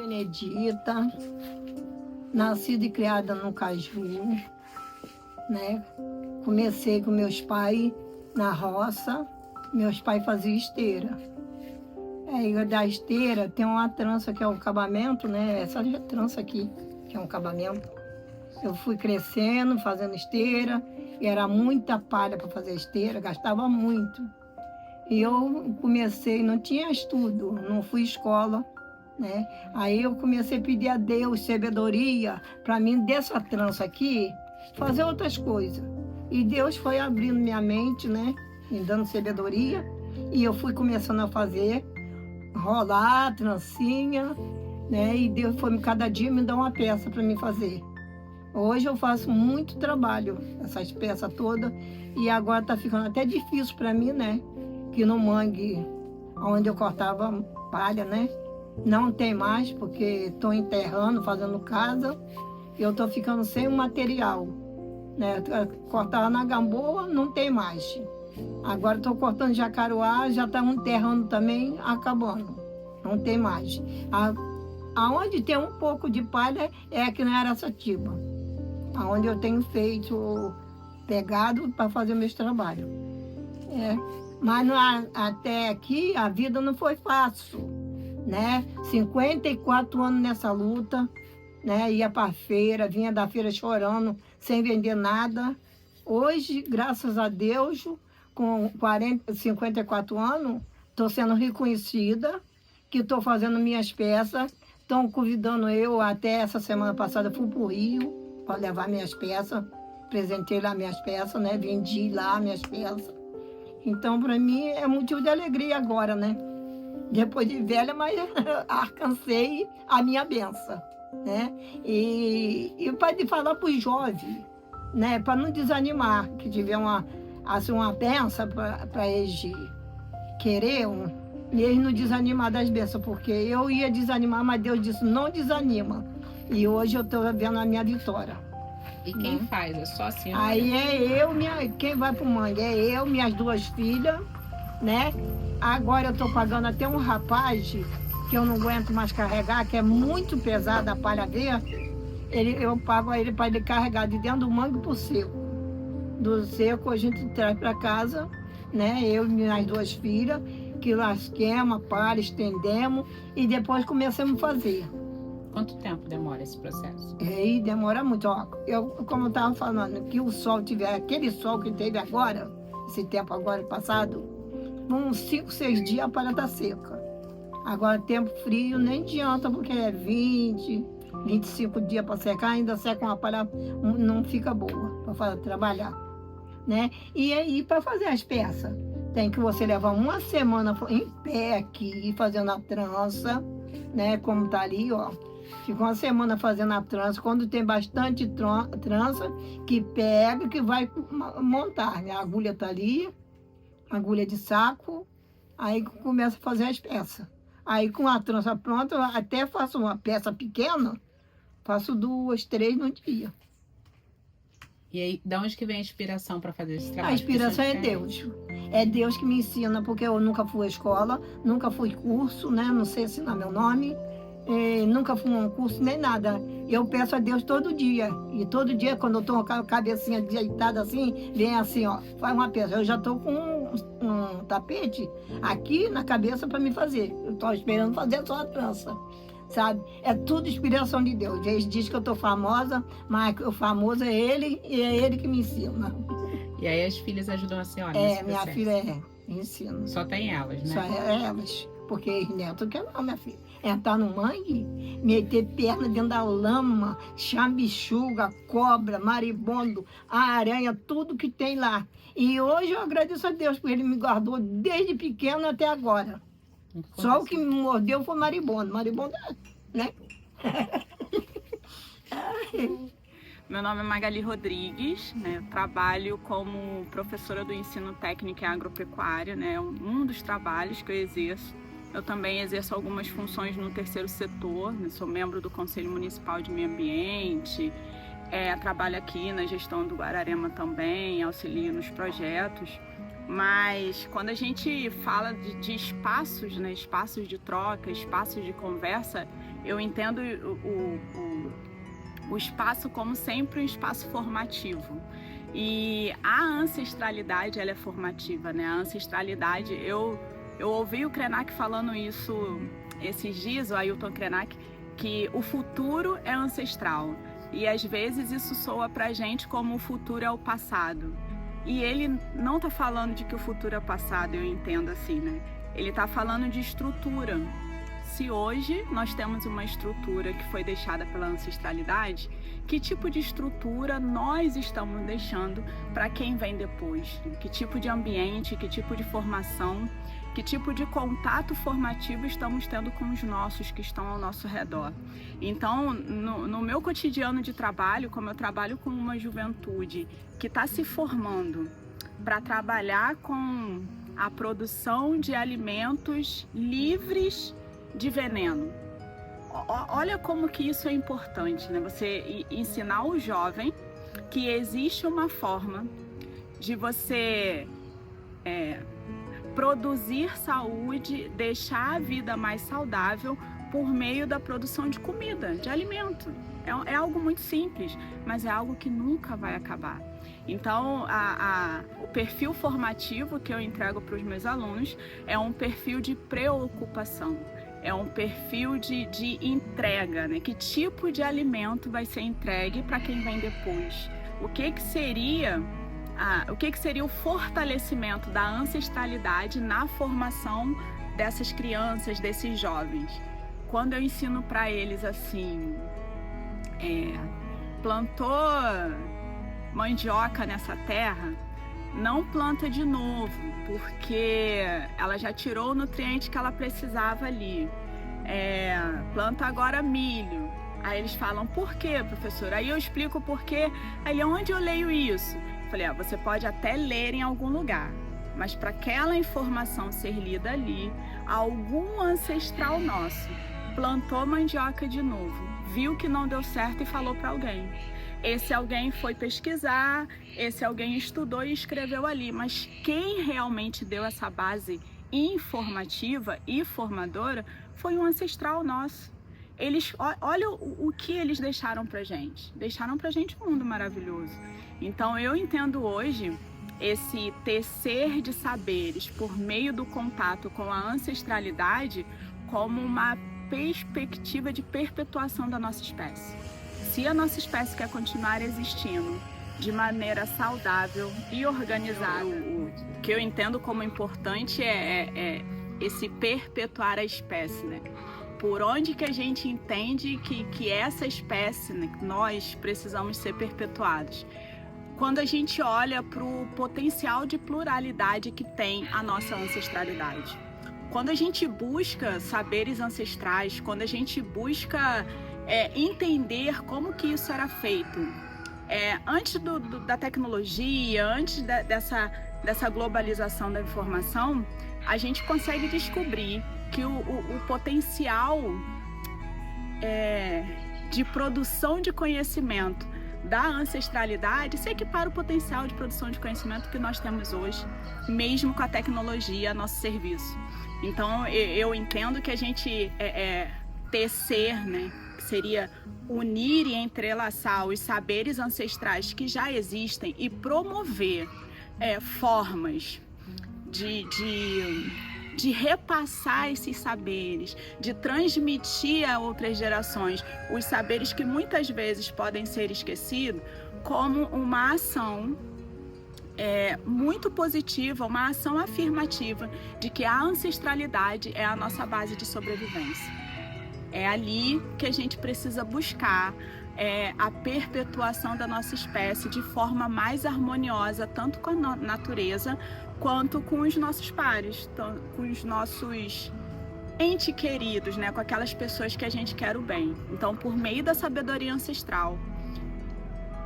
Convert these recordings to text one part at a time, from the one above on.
Benedita, nascida e criada no Caju, né? Comecei com meus pais na roça, meus pais faziam esteira. Aí da esteira tem uma trança que é o acabamento, né? Essa trança aqui, que é um acabamento. Eu fui crescendo, fazendo esteira, e era muita palha para fazer esteira, gastava muito. E eu comecei, não tinha estudo, não fui escola, né? Aí eu comecei a pedir a Deus sabedoria para mim, dessa trança aqui, fazer outras coisas. E Deus foi abrindo minha mente, né? Me dando sabedoria. E eu fui começando a fazer, rolar, trancinha, né? E Deus foi cada dia me dar uma peça para mim fazer. Hoje eu faço muito trabalho, essas peças todas. E agora tá ficando até difícil para mim, né? Que no mangue, onde eu cortava palha, né? Não tem mais, porque estou enterrando, fazendo casa. E eu estou ficando sem o material, né? Cortava na gamboa, não tem mais. Agora estou cortando jacaruá, já está enterrando também, acabando. Não tem mais. Aonde tem um pouco de palha é aqui na Araçatiba. Aonde eu tenho feito, pegado para fazer meus trabalhos. Mas até aqui a vida não foi fácil, né? 54 anos nessa luta, né? Ia para a feira, vinha da feira chorando, sem vender nada. Hoje, graças a Deus, com 54 anos, estou sendo reconhecida, que estou fazendo minhas peças, estão convidando eu, até essa semana passada fui para o Rio para levar minhas peças, apresentei lá minhas peças, né? Vendi lá minhas peças. Então, para mim, é motivo de alegria agora, né? Depois de velha, mas alcancei a minha benção, né? E para falar para os jovens, né? Para não desanimar, que tiver uma benção para eles querer, eles não desanimar das bênçãos, porque eu ia desanimar, mas Deus disse, não desanima. E hoje eu estou vendo a minha vitória. E quem faz? É só a senhora? Aí é eu, quem vai pro mangue é eu, minhas duas filhas, né? Agora eu tô pagando até um rapaz que eu não aguento mais carregar, que é muito pesado a palha verde. Eu pago a ele para ele carregar de dentro do mangue pro seco. Do seco a gente traz para casa, né? Eu e minhas duas filhas, que lasquemos a palha, estendemos e depois começamos a fazer. Quanto tempo demora esse processo? E demora muito. Ó, como eu estava falando, que o sol tiver, aquele sol que teve agora, esse tempo agora passado, uns 5, 6 dias a palha está seca. Agora, tempo frio nem adianta, porque é 20, 25 dias para secar, ainda seca uma palha, não fica boa para trabalhar, né? E aí, para fazer as peças, tem que você levar uma semana em pé aqui, fazendo a trança, né? Como tá ali, ó. Fica uma semana fazendo a trança. Quando tem bastante trança, que pega, que vai montar, né? A agulha tá ali, agulha de saco, aí começa a fazer as peças. Aí com a trança pronta, eu até faço uma peça pequena, faço 2, 3 no dia. E aí, de onde que vem a inspiração para fazer esse trabalho? A inspiração é Deus. É Deus que me ensina, porque eu nunca fui à escola, nunca fui curso, né? Não sei ensinar meu nome. Nunca fui a um curso nem nada. Eu peço a Deus todo dia. E todo dia, quando eu estou com a cabecinha deitada assim, vem assim, ó, faz uma peça. Eu já estou com um tapete aqui na cabeça para me fazer. Eu estou esperando fazer só a trança, sabe? É tudo inspiração de Deus. Eles dizem que eu estou famosa, mas o famoso é Ele e é Ele que me ensina. E aí as filhas ajudam a senhora? Minha filha ensina. Só tem elas, né? Só elas. Porque os netos quer não, minha filha. Entrar no mangue, meter perna dentro da lama, chambichuga, cobra, maribondo, aranha, tudo que tem lá. E hoje eu agradeço a Deus, porque Ele me guardou desde pequeno até agora. Só o que me mordeu foi maribondo. Maribondo, né? Meu nome é Magali Rodrigues, né? Trabalho como professora do ensino técnico em agropecuária, né? Um dos trabalhos que eu exerço. Eu também exerço algumas funções no terceiro setor, né? Sou membro do Conselho Municipal de Meio Ambiente, trabalho aqui na gestão do Guararema também, auxilio nos projetos. Mas quando a gente fala de espaços, né? Espaços de troca, espaços de conversa, eu entendo o espaço como sempre um espaço formativo. E a ancestralidade, ela é formativa, né? A ancestralidade, eu ouvi o Krenak falando isso esses dias, o Ailton Krenak, que o futuro é ancestral. E às vezes isso soa pra gente como o futuro é o passado. E ele não tá falando de que o futuro é o passado, eu entendo assim, né? Ele tá falando de estrutura. Se hoje nós temos uma estrutura que foi deixada pela ancestralidade, que tipo de estrutura nós estamos deixando para quem vem depois? Que tipo de ambiente, que tipo de formação, que tipo de contato formativo estamos tendo com os nossos que estão ao nosso redor? Então, no meu cotidiano de trabalho, como eu trabalho com uma juventude que está se formando para trabalhar com a produção de alimentos livres de veneno. Olha como que isso é importante, né? Você ensinar o jovem que existe uma forma de você produzir saúde, deixar a vida mais saudável por meio da produção de comida, de alimento. É algo muito simples, mas é algo que nunca vai acabar. Então, o perfil formativo que eu entrego para os meus alunos é um perfil de preocupação. É um perfil de entrega, né? Que tipo de alimento vai ser entregue para quem vem depois? O que seria o fortalecimento da ancestralidade na formação dessas crianças, desses jovens? Quando eu ensino para eles assim, plantou mandioca nessa terra, não planta de novo, porque ela já tirou o nutriente que ela precisava ali. Planta agora milho. Aí eles falam, por quê, professora? Aí eu explico por quê. Aí onde eu leio isso? Eu falei, você pode até ler em algum lugar, mas para aquela informação ser lida ali, algum ancestral nosso plantou mandioca de novo, viu que não deu certo e falou para alguém. Esse alguém foi pesquisar, esse alguém estudou e escreveu ali, mas quem realmente deu essa base informativa e formadora foi um ancestral nosso. Olha o que eles deixaram pra gente. Deixaram pra gente um mundo maravilhoso. Então eu entendo hoje esse tecer de saberes por meio do contato com a ancestralidade como uma perspectiva de perpetuação da nossa espécie. Se a nossa espécie quer continuar existindo de maneira saudável e organizada, o que eu entendo como importante é esse perpetuar a espécie, né? Por onde que a gente entende que essa espécie, né, nós precisamos ser perpetuados? Quando a gente olha para o potencial de pluralidade que tem a nossa ancestralidade. Quando a gente busca saberes ancestrais, quando a gente busca entender como que isso era feito, antes da tecnologia, antes dessa globalização da informação, a gente consegue descobrir que o potencial de produção de conhecimento da ancestralidade se equipara ao potencial de produção de conhecimento que nós temos hoje, mesmo com a tecnologia a nosso serviço. Então, eu entendo que a gente tecer, né, que seria unir e entrelaçar os saberes ancestrais que já existem e promover formas de repassar esses saberes, de transmitir a outras gerações os saberes que muitas vezes podem ser esquecidos, como uma ação muito positiva, uma ação afirmativa de que a ancestralidade é a nossa base de sobrevivência. É ali que a gente precisa buscar a perpetuação da nossa espécie de forma mais harmoniosa, tanto com a natureza quanto com os nossos pares, com os nossos entes queridos, né? Com aquelas pessoas que a gente quer o bem. Então, por meio da sabedoria ancestral,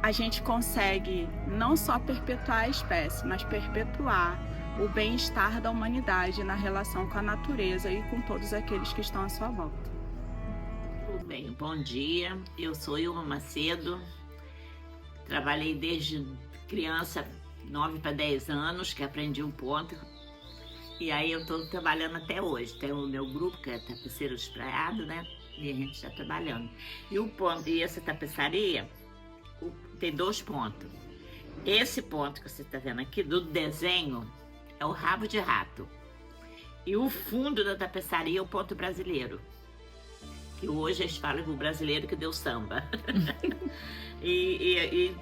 a gente consegue não só perpetuar a espécie, mas perpetuar o bem-estar da humanidade na relação com a natureza e com todos aqueles que estão à sua volta. Tudo bem, bom dia. Eu sou Ilma Macedo. Trabalhei desde criança, 9 para 10 anos, que aprendi um ponto. E aí eu estou trabalhando até hoje. Tem o meu grupo, que é Tapeceiro Espraiado, né? E a gente está trabalhando. E o ponto, e essa tapeçaria tem 2 pontos. Esse ponto que você está vendo aqui, do desenho, é o rabo de rato. E o fundo da tapeçaria é o ponto brasileiro. Que hoje eles falam que o brasileiro que deu samba. e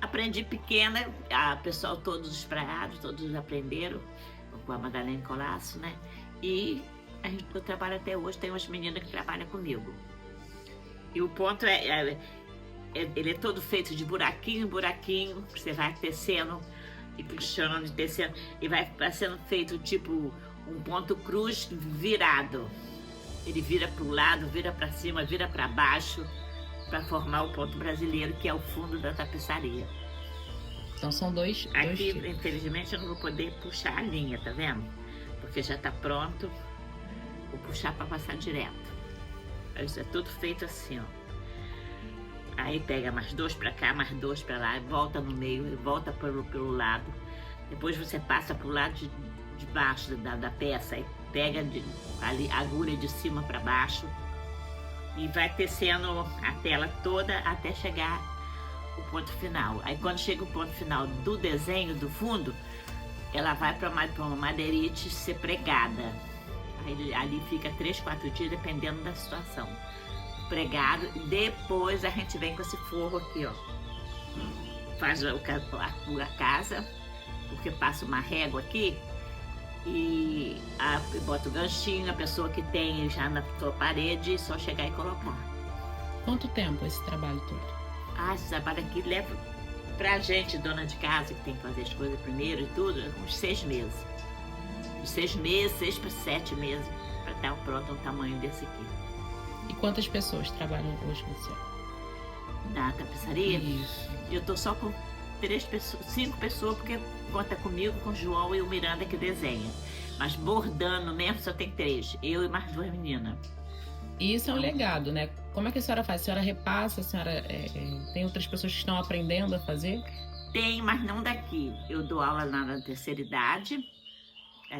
aprendi pequena, a pessoal todos espraiados, todos aprenderam, com a Madalena Colasso, né? E eu trabalho até hoje, tem umas meninas que trabalham comigo. E o ponto ele é todo feito de buraquinho em buraquinho, você vai tecendo e puxando, tecendo, e vai sendo feito tipo um ponto cruz virado. Ele vira para o lado, vira para cima, vira para baixo, para formar o ponto brasileiro, que é o fundo da tapeçaria. Então são dois Aqui, tipos. infelizmente, eu não vou poder puxar a linha, tá vendo? Porque já está pronto. Vou puxar para passar direto. Isso é tudo feito assim, ó. Aí pega mais 2 para cá, mais 2 para lá, volta no meio e volta pelo lado. Depois você passa pro lado de baixo da peça e pega ali a agulha de cima para baixo e vai tecendo a tela toda até chegar o ponto final. Aí quando chega o ponto final do desenho do fundo, ela vai para uma madeirite ser pregada. Aí, ali fica 3, 4 dias, dependendo da situação. Pregado, depois a gente vem com esse forro aqui, ó. Faz a casa, porque passa uma régua aqui e bota o ganchinho, a pessoa que tem já na sua parede, só chegar e colocar. Quanto tempo esse trabalho todo? Esse trabalho aqui leva pra gente, dona de casa, que tem que fazer as coisas primeiro e tudo, uns 6 meses. De 6 meses, 6 para 7 meses, para estar pronto um tamanho desse aqui. E quantas pessoas trabalham hoje com você? Na tapeçaria? Isso. Eu tô só com 5 pessoas, porque conta comigo, com o João e o Miranda que desenha. Mas bordando mesmo só tem 3, eu e mais 2 meninas. E isso é um legado, né? Como é que a senhora faz? A senhora repassa? A senhora tem outras pessoas que estão aprendendo a fazer? Tem, mas não daqui. Eu dou aula lá na terceira idade.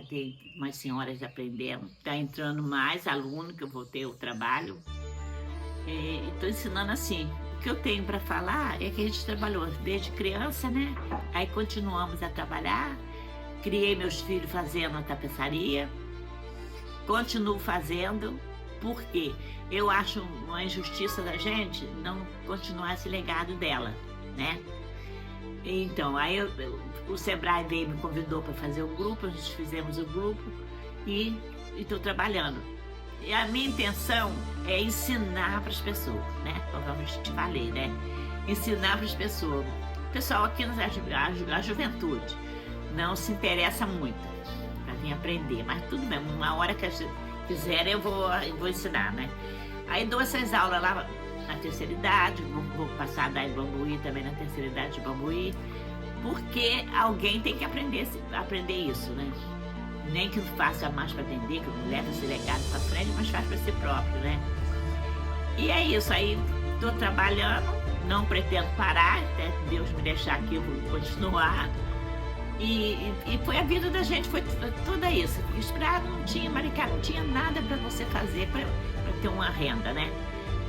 Tem umas senhoras aprendendo. Está entrando mais aluno, que eu voltei ao trabalho. Estou ensinando assim. O que eu tenho para falar é que a gente trabalhou desde criança, né? Aí continuamos a trabalhar. Criei meus filhos fazendo a tapeçaria. Continuo fazendo. Porque eu acho uma injustiça da gente não continuar esse legado dela, né? Então, aí o Sebrae veio, me convidou para fazer o grupo, nós fizemos o grupo e estou trabalhando. E a minha intenção é ensinar para as pessoas, né? Como eu te falei, né? Ensinar para as pessoas. O pessoal aqui, a juventude, não se interessa muito para vir aprender, mas tudo bem, uma hora que quiserem eu vou ensinar, né? Aí dou essas aulas lá na terceira idade, vou passar daí Bambuí também na terceira idade de Bambuí, porque alguém tem que aprender isso, né? Nem que não faça mais para atender, que não leva esse legado para frente, mas faz para si próprio, né? E é isso, aí estou trabalhando, não pretendo parar, até Deus me deixar aqui, eu vou continuar. E foi a vida da gente, foi toda isso. Esperado não tinha, Maricá, não tinha nada para você fazer para ter uma renda, né?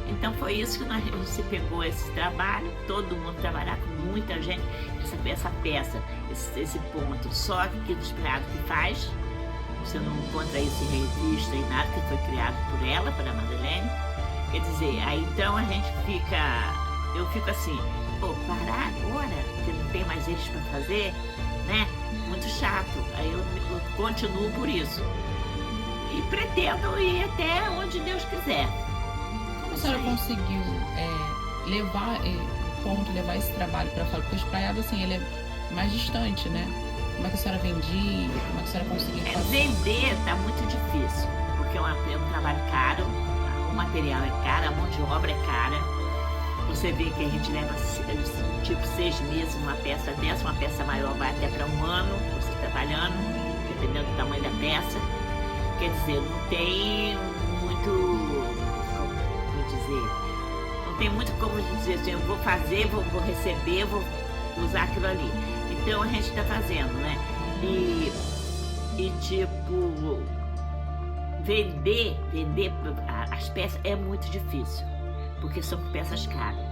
Então foi isso que a gente se pegou esse trabalho, todo mundo trabalhar com muita gente, essa peça, esse ponto, só aqui do Esperado que faz. Você não encontra isso em revista e nada, que foi criado por ela, pela Madalena. Quer dizer, aí então eu fico assim, pô, parar agora, que não tem mais eles para fazer, né? Muito chato. Aí eu continuo por isso. E pretendo ir até onde Deus quiser. Como a senhora conseguiu levar esse trabalho para fora? Porque o espraiado, assim, ele é mais distante, né? Como é que a senhora vendia? Como é que a senhora conseguiu fazer? Vender tá muito difícil, porque é um trabalho caro, o material é caro, a mão de obra é cara. Você vê que a gente leva tipo 6 meses numa peça dessa, uma peça maior vai até para 1 ano, você trabalhando, dependendo do tamanho da peça. Quer dizer, não tem muito, não tem muito como dizer assim, eu vou fazer, vou receber, vou usar aquilo ali. Então a gente está fazendo, né? E tipo, vender as peças é muito difícil, porque são peças caras.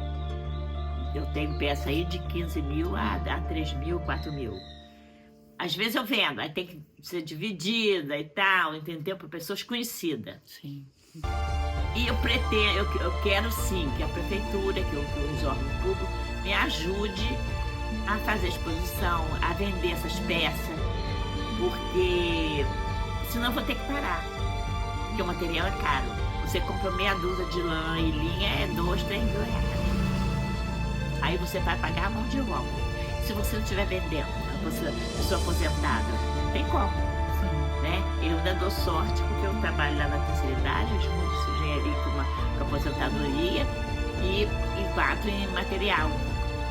Eu tenho peça aí de 15 mil a 3 mil, 4 mil. Às vezes eu vendo, aí tem que ser dividida e tal, entendeu? Para pessoas conhecidas. Sim. E eu pretendo, eu quero sim que a prefeitura, que os órgãos públicos me ajude a fazer exposição, a vender essas peças, porque senão eu vou ter que parar, porque o material é caro. Você compra meia dúzia de lã e linha, é 2, 3 mil reais. Aí você vai pagar a mão de obra. Se você não estiver vendendo, você pessoa aposentada, não tem como. Né? Eu ainda dou sorte porque eu trabalho lá na terceira idade, eu estudo engenharia com aposentadoria e 4 em material.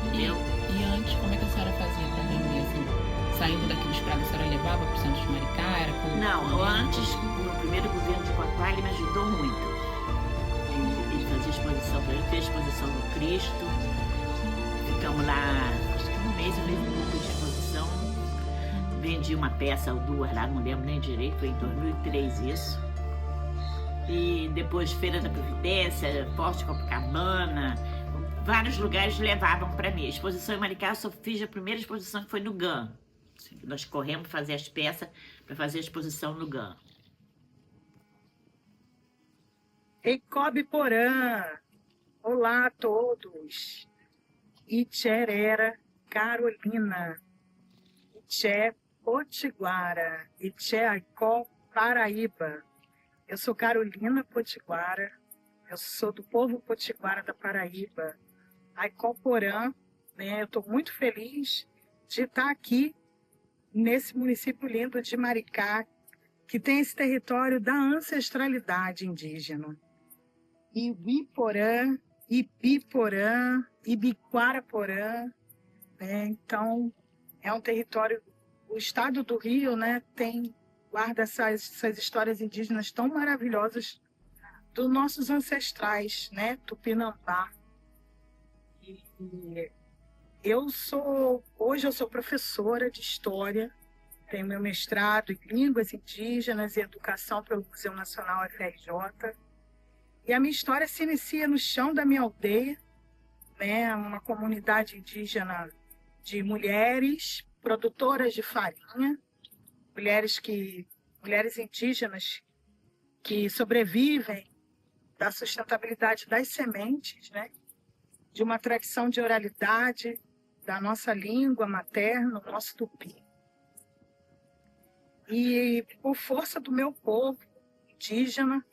Entendeu? E antes, como é que a senhora fazia para vender, assim? Saindo daqueles pratos, a senhora levava para o centro de Maricá? Era como... Não, antes, no primeiro governo de Cotuá, ele me ajudou muito. Ele fazia exposição, ele fez exposição no Cristo. Ficamos lá, acho que um mês e pouco de exposição. Vendi uma peça ou duas lá, não lembro nem direito, foi em 2003 isso. E depois Feira da Providência, Forte de Copacabana, vários lugares levavam para mim. A exposição em Maricá, eu só fiz a primeira exposição que foi no GAM. Nós corremos fazer as peças para fazer a exposição no GAM. Ecobe Porã, olá a todos. Itcherera, Carolina, Itché Potiguara, Itché Aicó, Paraíba. Eu sou Carolina Potiguara, eu sou do povo Potiguara da Paraíba, Aicó Porã, né? Eu estou muito feliz de estar aqui nesse município lindo de Maricá, que tem esse território da ancestralidade indígena. Ibiporã, Ibiporã, Ibiquara-Porã, né? Então é um território, o estado do Rio, né, guarda essas histórias indígenas tão maravilhosas dos nossos ancestrais, né, Tupinambá. E hoje eu sou professora de História, tenho meu mestrado em Línguas Indígenas e Educação pelo Museu Nacional FRJ. E a minha história se inicia no chão da minha aldeia, né, uma comunidade indígena de mulheres produtoras de farinha, mulheres indígenas que sobrevivem da sustentabilidade das sementes, né, de uma tradição de oralidade da nossa língua materna, o nosso tupi. E por força do meu povo indígena,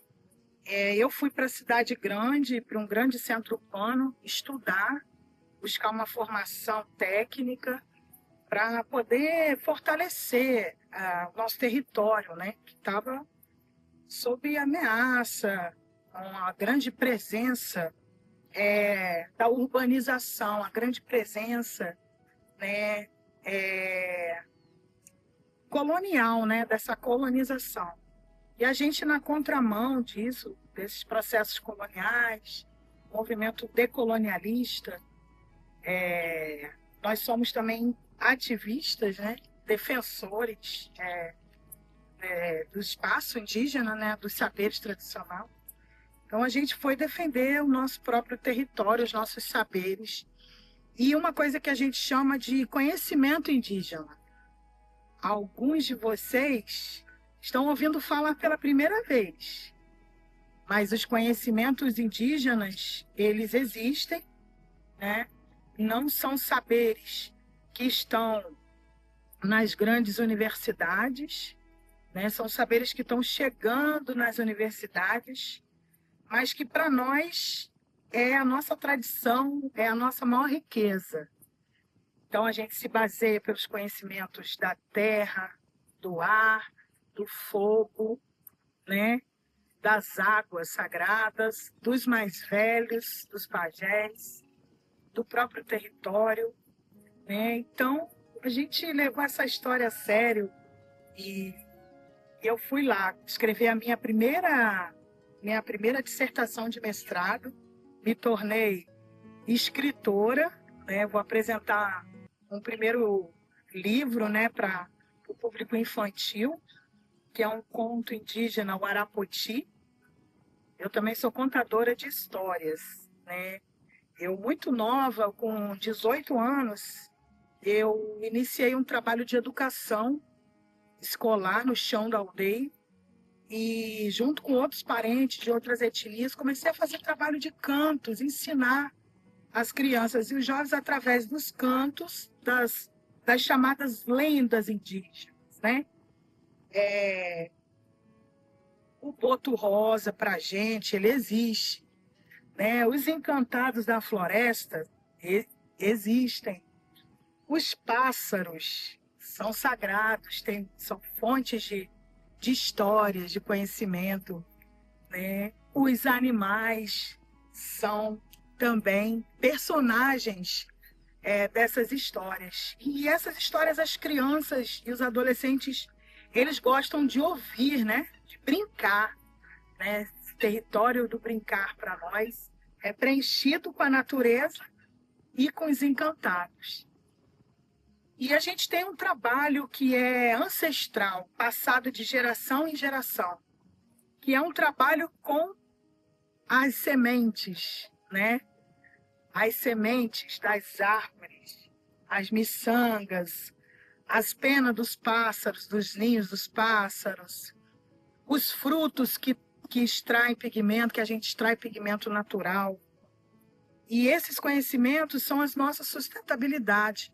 eu fui para a cidade grande, para um grande centro urbano, estudar, buscar uma formação técnica para poder fortalecer o nosso território, né, que estava sob ameaça, uma grande presença da urbanização, a grande presença, né, colonial, né, dessa colonização. E a gente, na contramão disso, desses processos coloniais, movimento decolonialista, nós somos também ativistas, né, defensores do espaço indígena, né, dos saberes tradicionais. Então a gente foi defender o nosso próprio território, os nossos saberes. E uma coisa que a gente chama de conhecimento indígena. Alguns de vocês estão ouvindo falar pela primeira vez, mas os conhecimentos indígenas, eles existem, né? Não são saberes que estão nas grandes universidades, né? São saberes que estão chegando nas universidades, mas que para nós é a nossa tradição, é a nossa maior riqueza. Então a gente se baseia pelos conhecimentos da terra, do ar, do fogo, né? Das águas sagradas, dos mais velhos, dos pajés, do próprio território, né? Então a gente levou essa história a sério e eu fui lá escrever a minha primeira dissertação de mestrado, me tornei escritora, né? Vou apresentar um primeiro livro, né, para o público infantil, que é um conto indígena, o Arapoti. Eu também sou contadora de histórias, né? Eu, muito nova, com 18 anos, eu iniciei um trabalho de educação escolar no chão da aldeia e, junto com outros parentes de outras etnias, comecei a fazer trabalho de cantos, ensinar as crianças e os jovens através dos cantos das chamadas lendas indígenas, né? O boto rosa, para a gente, ele existe, né? Os encantados da floresta existem. Os pássaros são sagrados, são fontes de histórias, de conhecimento, né? Os animais são também personagens dessas histórias. E essas histórias as crianças e os adolescentes, eles gostam de ouvir, né? De brincar, né? Esse território do brincar para nós é preenchido com a natureza e com os encantados. E a gente tem um trabalho que é ancestral, passado de geração em geração, que é um trabalho com as sementes, né? As sementes das árvores, as miçangas, as penas dos pássaros, dos ninhos dos pássaros, os frutos que extraem pigmento, que a gente extrai pigmento natural. E esses conhecimentos são as nossas sustentabilidade,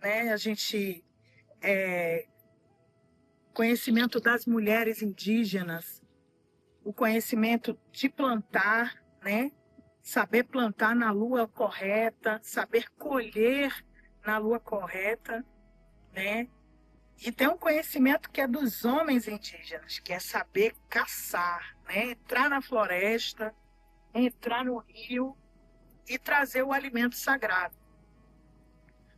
né? A gente conhecimento das mulheres indígenas, o conhecimento de plantar, né? Saber plantar na lua correta, saber colher na lua correta, né? E tem um conhecimento que é dos homens indígenas, que é saber caçar, né? Entrar na floresta, entrar no rio e trazer o alimento sagrado.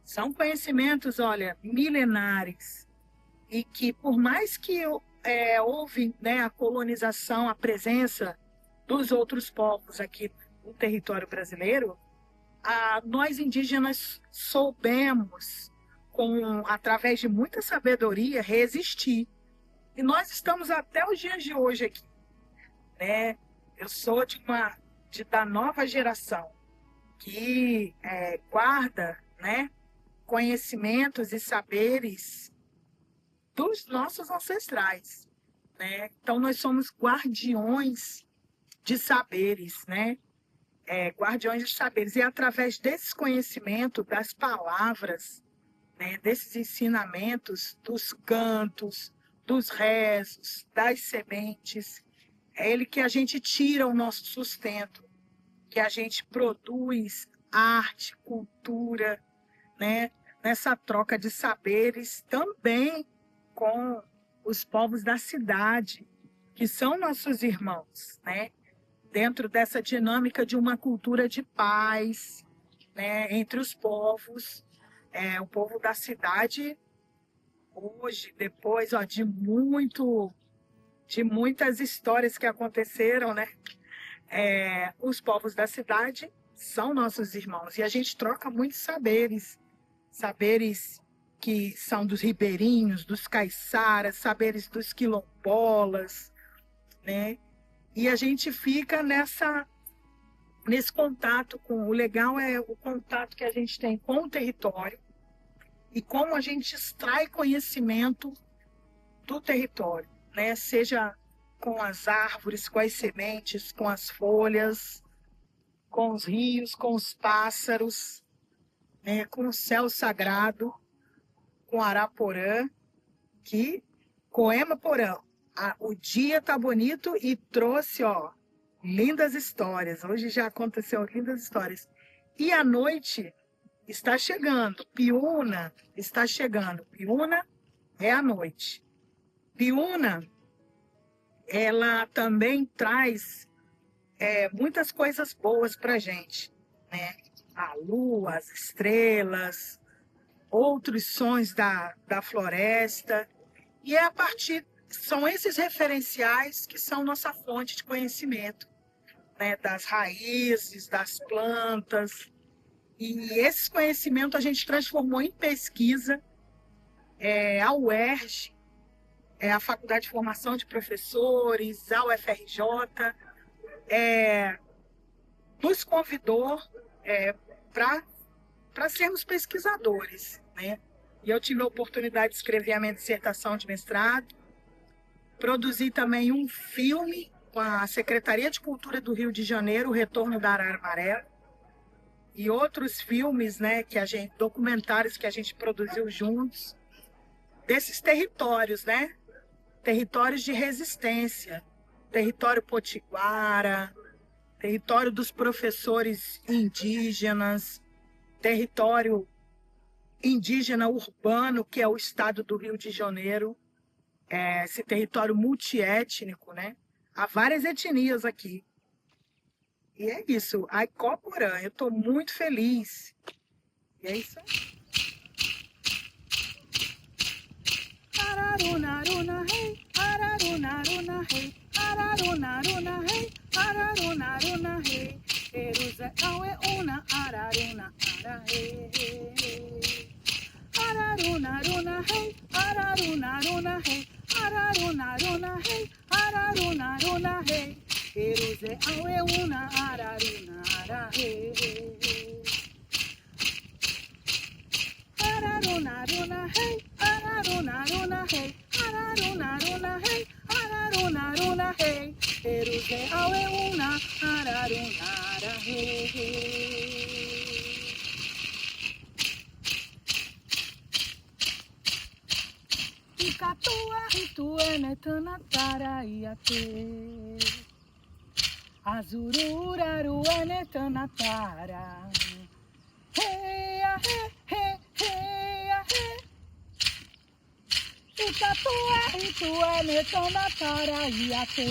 São conhecimentos, olha, milenares, e que por mais que houve, né, a colonização, a presença dos outros povos aqui no território brasileiro, nós indígenas soubemos, através de muita sabedoria, resistir. E nós estamos até os dias de hoje aqui, né? Eu sou da nova geração que guarda, né, conhecimentos e saberes dos nossos ancestrais, né? Então nós somos guardiões de saberes, né? Guardiões de saberes. E através desses conhecimentos, das palavras, né, desses ensinamentos, dos cantos, dos rezos, das sementes, é ele que a gente tira o nosso sustento, que a gente produz arte, cultura, né, nessa troca de saberes também com os povos da cidade, que são nossos irmãos, né? Dentro dessa dinâmica de uma cultura de paz, né, entre os povos. O povo da cidade, hoje, depois de muitas histórias que aconteceram, né, os povos da cidade são nossos irmãos. E a gente troca muitos saberes que são dos ribeirinhos, dos caiçaras, saberes dos quilombolas, né? E a gente fica nesse contato o legal é o contato que a gente tem com o território e como a gente extrai conhecimento do território, né? Seja com as árvores, com as sementes, com as folhas, com os rios, com os pássaros, né? Com o céu sagrado, com Araporã, que Coema Porão. O dia tá bonito e trouxe, lindas histórias. Hoje já aconteceu lindas histórias. E a noite está chegando. Piúna está chegando. Piúna é a noite. Piúna, ela também traz muitas coisas boas para a gente, né? A lua, as estrelas, outros sons da floresta. E são esses referenciais que são nossa fonte de conhecimento, né? Das raízes, das plantas. E esses conhecimentos a gente transformou em pesquisa. A UERJ, a Faculdade de Formação de Professores, a UFRJ, nos convidou para sermos pesquisadores, né? E eu tive a oportunidade de escrever a minha dissertação de mestrado, produzi também um filme com a Secretaria de Cultura do Rio de Janeiro, O Retorno da Arara Amarela, e outros filmes, né, documentários que a gente produziu juntos, desses territórios, né? Territórios de resistência, território potiguara, território dos professores indígenas, território indígena urbano, que é o estado do Rio de Janeiro, esse território multiétnico, né? Há várias etnias aqui. E é isso, a Aicoporã, eu estou muito feliz. E é isso aí. Araruna, runa, hey, araruna, runa, hey, araruna, runa, hey, araruna, runa, hey, eruze awe una, araruna, ara, hey, araruna, runa, hey, araruna, runa, hey, araruna, runa, hey, araruna, runa, hey, eruze awe una, araruna, ara, hey, araruna, runa, hey, araruna, runa, hey, araruna, runa, hey, araruna, runa, hey, eruze awe una, araruna, ara, hey. Ikatua ituene tanatara iate, azurura ruene tanatara, hey, hey, hey, hey, hey. Ikatua ituene tanatara iate,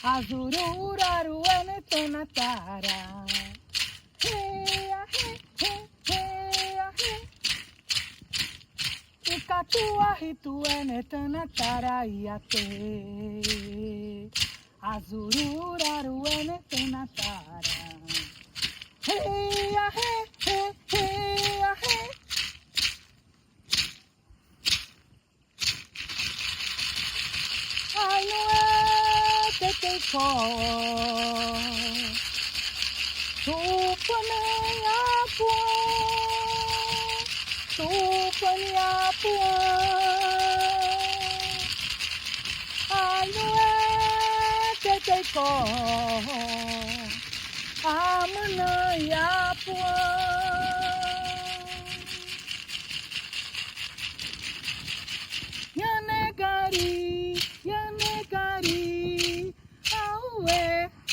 azurura ruene tanatara, hey, hey, hey, hey, hey. Ikatua ituene tanatara iate, azurura ruene tanatara, hey, hey, hey, hey, hey. Ai noe te teiko, tupane apua, tupane apua. Ai noe te teiko, amana apua. Yanegari, awe,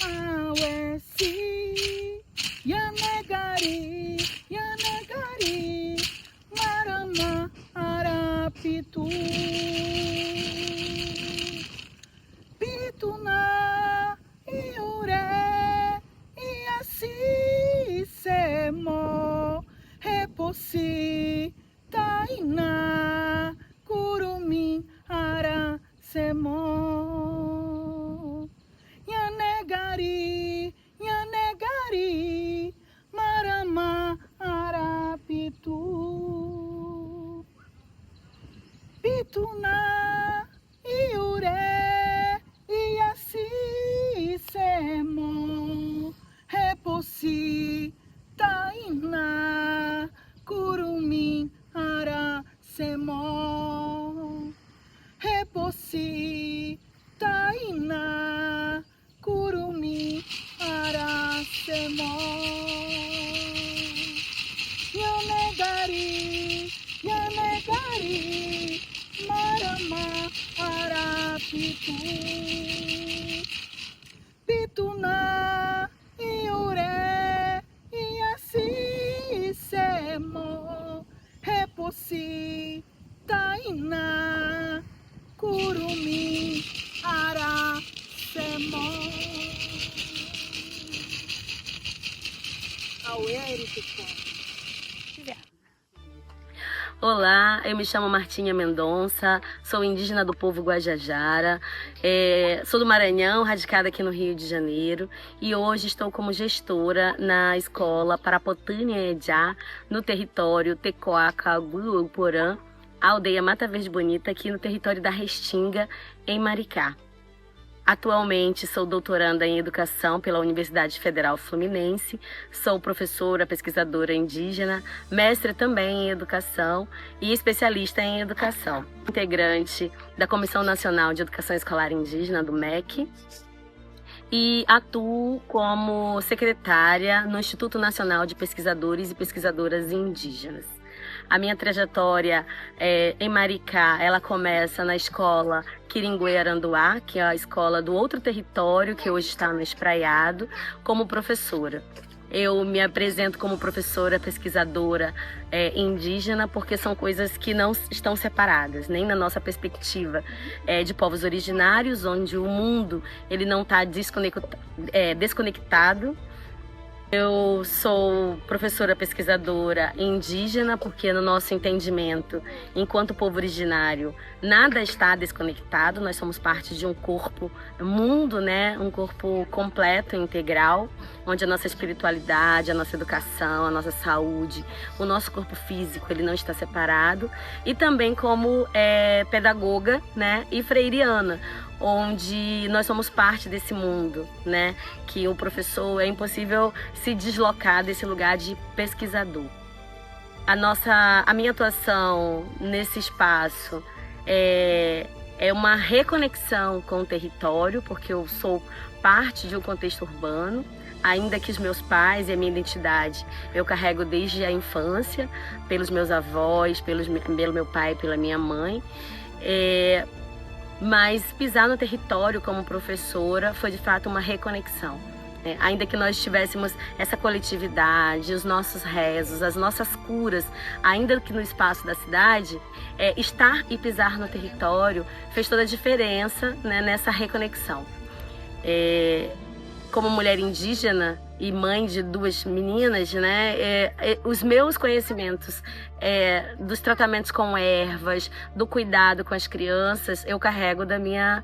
awe, si. Yanegari, marama, arapitu. Pituna, iure, iasi, semo, reposi, taina, curumim, ara, semo. Yanegari, marama, arapitu. Pituna, iure, iasi, semo, reposi, taina, curumim, ara, semo. Reposi, taina, curumim, ara, semo. Yanegari, marama, arapitu. Pituna, iure, iasi, semo, reposi, taina, curumim, ara, semo. Olá, eu me chamo Martinha Mendonça, sou indígena do povo Guajajara, sou do Maranhão, radicada aqui no Rio de Janeiro, e hoje estou como gestora na escola Parapotânia Ejá, no território Tecoaca Guiuporã, a aldeia Mata Verde Bonita, aqui no território da Restinga, em Maricá. Atualmente sou doutoranda em Educação pela Universidade Federal Fluminense, sou professora, pesquisadora indígena, mestre também em Educação e especialista em Educação. Integrante da Comissão Nacional de Educação Escolar Indígena, do MEC, e atuo como secretária no Instituto Nacional de Pesquisadores e Pesquisadoras Indígenas. A minha trajetória em Maricá, ela começa na escola Quiringuê-Aranduá, que é a escola do outro território que hoje está no Espraiado, como professora. Eu me apresento como professora pesquisadora indígena porque são coisas que não estão separadas, nem na nossa perspectiva de povos originários, onde o mundo ele não está desconectado. Eu sou professora pesquisadora indígena porque no nosso entendimento, enquanto povo originário, nada está desconectado, nós somos parte de um corpo mundo, né? Um corpo completo, integral, onde a nossa espiritualidade, a nossa educação, a nossa saúde, o nosso corpo físico, ele não está separado. E também como pedagoga, né? E freiriana, onde nós somos parte desse mundo, né? Que o professor é impossível se deslocar desse lugar de pesquisador. A minha atuação nesse espaço é uma reconexão com o território, porque eu sou parte de um contexto urbano, ainda que os meus pais e a minha identidade eu carrego desde a infância, pelos meus avós, pelo meu pai, pela minha mãe. Mas pisar no território como professora foi de fato uma reconexão. Ainda que nós tivéssemos essa coletividade, os nossos rezos, as nossas curas, ainda que no espaço da cidade, estar e pisar no território fez toda a diferença, né, nessa reconexão. Como mulher indígena e mãe de duas meninas, né, os meus conhecimentos dos tratamentos com ervas, do cuidado com as crianças, eu carrego da minha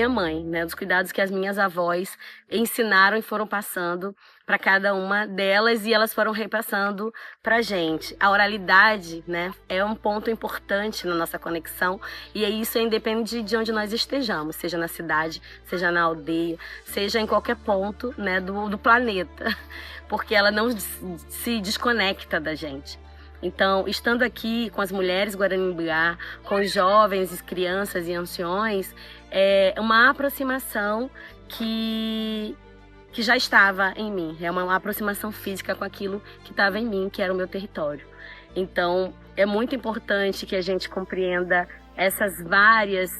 mãe, né, dos cuidados que as minhas avós ensinaram e foram passando para cada uma delas e elas foram repassando para a gente. A oralidade, né, é um ponto importante na nossa conexão e isso independe de onde nós estejamos, seja na cidade, seja na aldeia, seja em qualquer ponto, né, do planeta, porque ela não se desconecta da gente. Então, estando aqui com as mulheres Guarani-Mbiá, com os jovens, crianças e anciões, é uma aproximação que já estava em mim. É uma aproximação física com aquilo que estava em mim, que era o meu território. Então, é muito importante que a gente compreenda essas várias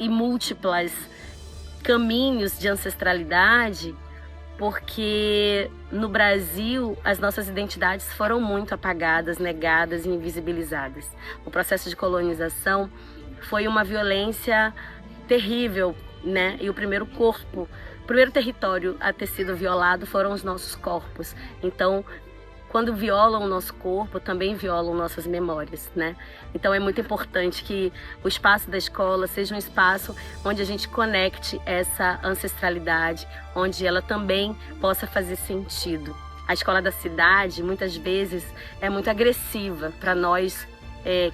e múltiplas caminhos de ancestralidade, porque no Brasil as nossas identidades foram muito apagadas, negadas e invisibilizadas. O processo de colonização foi uma violência terrível, né? E o primeiro território a ter sido violado foram os nossos corpos. Então, quando violam o nosso corpo, também violam nossas memórias, né? Então é muito importante que o espaço da escola seja um espaço onde a gente conecte essa ancestralidade, onde ela também possa fazer sentido. A escola da cidade, muitas vezes, é muito agressiva para nós,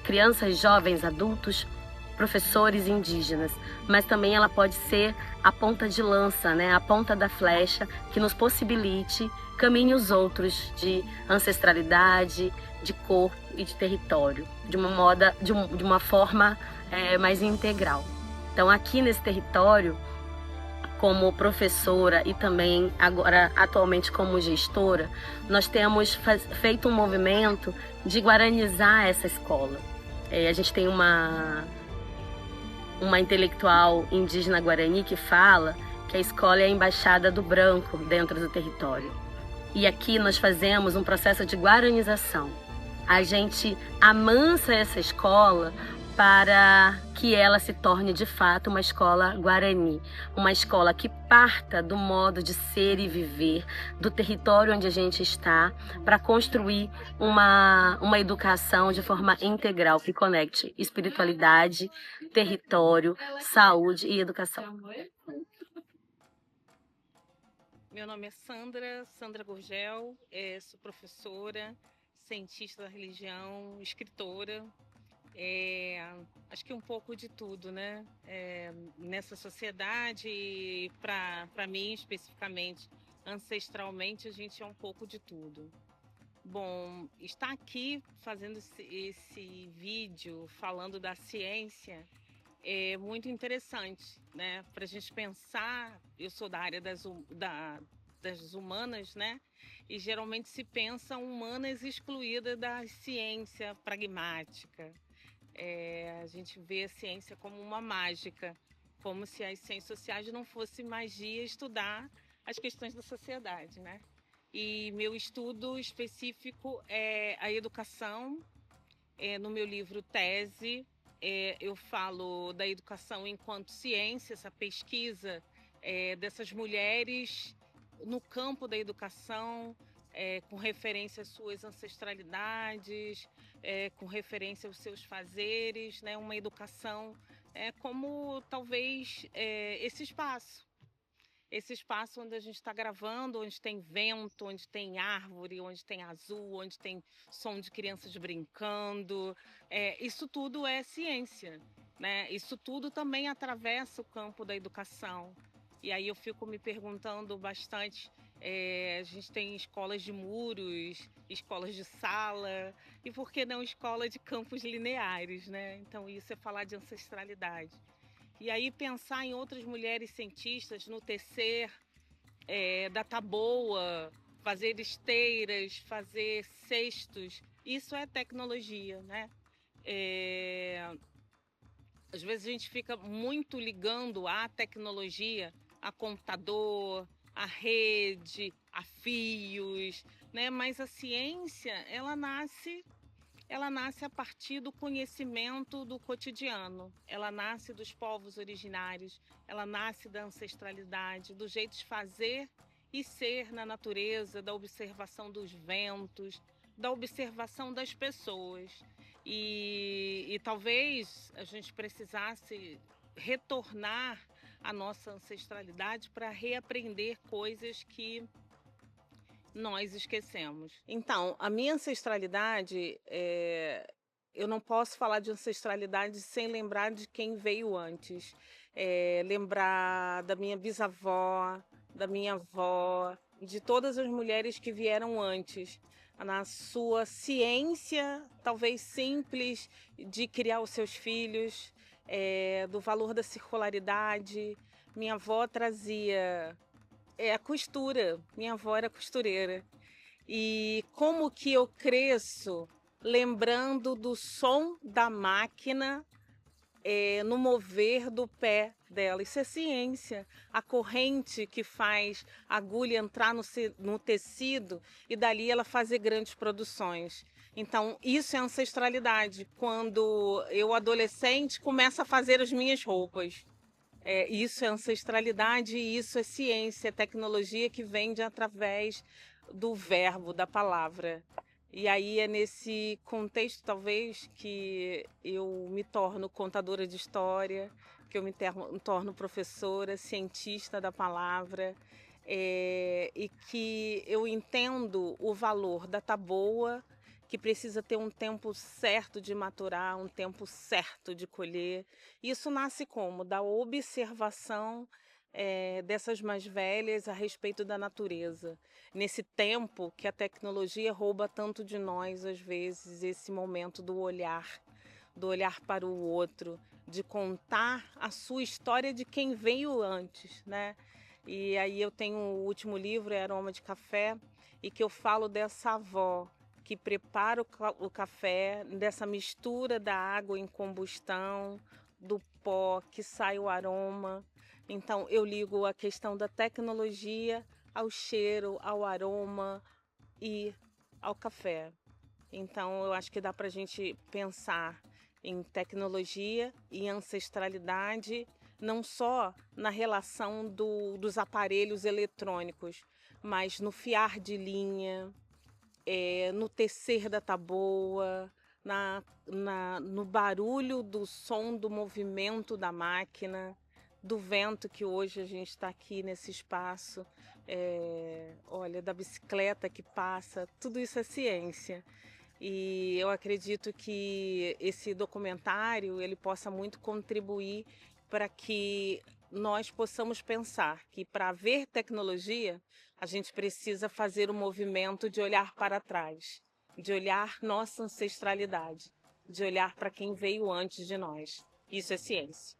crianças, jovens, adultos, professores indígenas, mas também ela pode ser a ponta de lança, né? A ponta da flecha que nos possibilite caminhos outros de ancestralidade, de corpo e de território, de uma forma mais integral. Então, aqui nesse território, como professora e também agora atualmente como gestora, nós temos feito um movimento de guaranizar essa escola. A gente tem uma intelectual indígena guarani que fala que a escola é a embaixada do branco dentro do território. E aqui nós fazemos um processo de guaranização. A gente amansa essa escola para que ela se torne de fato uma escola guarani, uma escola que parta do modo de ser e viver, do território onde a gente está, para construir uma educação de forma integral que conecte espiritualidade, território, saúde e educação. Meu nome é Sandra Gurgel, sou professora, cientista da religião, escritora, acho que um pouco de tudo, né? Nessa sociedade, para mim especificamente, ancestralmente, a gente é um pouco de tudo. Bom, estar aqui fazendo esse vídeo falando da ciência é muito interessante, né? Para a gente pensar, eu sou da área das humanas, né? E geralmente se pensa humanas excluídas da ciência pragmática. A gente vê a ciência como uma mágica, como se as ciências sociais não fosse magia estudar as questões da sociedade, né? E meu estudo específico é a educação. No meu livro Tese, eu falo da educação enquanto ciência, essa pesquisa dessas mulheres no campo da educação, com referência às suas ancestralidades, com referência aos seus fazeres, né? Uma educação como talvez esse espaço onde a gente está gravando, onde tem vento, onde tem árvore, onde tem azul, onde tem som de crianças brincando. Isso tudo é ciência, né? Isso tudo também atravessa o campo da educação. E aí eu fico me perguntando bastante, a gente tem escolas de muros, escolas de sala, e por que não escola de campos lineares, né? Então isso é falar de ancestralidade. E aí pensar em outras mulheres cientistas no tecer da taboa, fazer esteiras, fazer cestos, isso é tecnologia, né? Às vezes a gente fica muito ligando a tecnologia a computador, a rede, a fios, né? Mas a ciência, ela nasce a partir do conhecimento do cotidiano. Ela nasce dos povos originários, ela nasce da ancestralidade, do jeito de fazer e ser na natureza, da observação dos ventos, da observação das pessoas. E talvez a gente precisasse retornar à nossa ancestralidade para reaprender coisas que nós esquecemos. Então, a minha ancestralidade, eu não posso falar de ancestralidade sem lembrar de quem veio antes. Lembrar da minha bisavó, da minha avó, de todas as mulheres que vieram antes, na sua ciência, talvez simples, de criar os seus filhos, do valor da circularidade. Minha avó trazia a costura, minha avó era costureira. E como que eu cresço lembrando do som da máquina no mover do pé dela. Isso é ciência. A corrente que faz a agulha entrar no tecido e dali ela fazer grandes produções. Então, isso é ancestralidade. Quando eu, adolescente, começo a fazer as minhas roupas. Isso é ancestralidade e isso é ciência, é tecnologia que vem através do verbo, da palavra. E aí é nesse contexto, talvez, que eu me torno contadora de história, que eu me torno professora, cientista da palavra, e que eu entendo o valor da taboa, que precisa ter um tempo certo de maturar, um tempo certo de colher. Isso nasce como? Da observação dessas mais velhas a respeito da natureza. Nesse tempo que a tecnologia rouba tanto de nós, às vezes, esse momento do olhar para o outro, de contar a sua história de quem veio antes, né? E aí eu tenho o último livro, Aroma de Café, e que eu falo dessa avó que prepara o café, dessa mistura da água em combustão, do pó, que sai o aroma. Então, eu ligo a questão da tecnologia ao cheiro, ao aroma e ao café. Então, eu acho que dá para a gente pensar em tecnologia e ancestralidade, não só na relação dos aparelhos eletrônicos, mas no fiar de linha, no tecer da taboa, no barulho do som do movimento da máquina, do vento que hoje a gente está aqui nesse espaço, olha, da bicicleta que passa, tudo isso é ciência. E eu acredito que esse documentário ele possa muito contribuir para que nós possamos pensar que para ver tecnologia a gente precisa fazer o movimento de olhar para trás, de olhar nossa ancestralidade, de olhar para quem veio antes de nós. Isso é ciência.